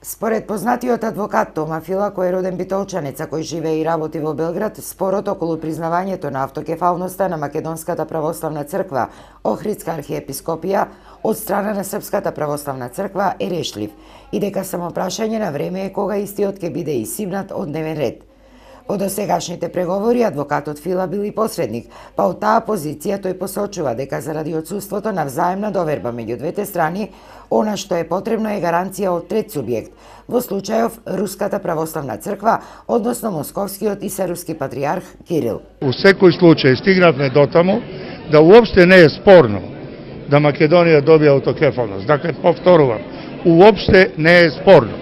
Според познатиот адвокат Тома Фила, кој е роден битолчанец, а кој живее и работи во Белград, спорот околу признавањето на автокефалноста на Македонската православна црква, Охридска архиепископија, од страна на Српската православна црква е решлив и дека само прашање на време е кога истиот ќе биде исивнат од дневен ред. Во досегашните преговори адвокатот Фила бил и посредник, па од таа позиција тој посочува дека заради отсуството на взаемна доверба меѓу двете страни, она што е потребно е гаранција од трет субјект, во случајов Руската православна црква, односно Московскиот и Серуски патриарх Кирил. У секој случај стигнавме до таму да уопште не е спорно да Македонија добија автокефалност. Dakle, повторувам, уопште не е спорно.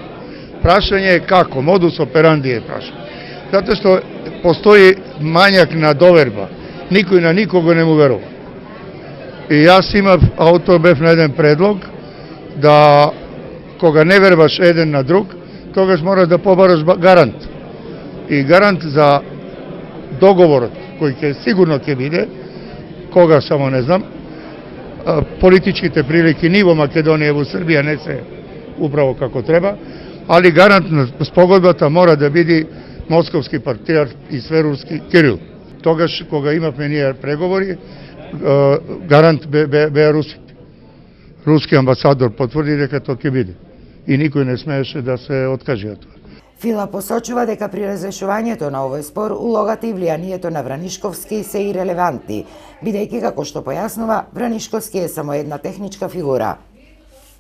Прашање е како, модус операнди е прашање. Затоа што постои мањак на доверба. Никој на никого не му верува. И јас имав, автор бев на еден предлог, да кога не вербаш еден на друг, тогаш мора да побараш гарант. И гарант за договорот, кој ќе сигурно ќе биде, кога само не знам, политичките прилики ни во Македонија и во Србија не се управо како треба, али гарант на спогодбата мора да биде Московски патриарх и Сверуски Кирил. Тогаш, кога имавме ние преговори, гарант беа русите. Руски амбасадор потврди дека тоа ќе биде. И никој не смееше да се откаже од тоа. Фила посочува дека при разрешувањето на овој спор улогата и влијанието на Вранишковски се ирелевантни, бидејќи, како што појаснува, Вранишковски е само една техничка фигура.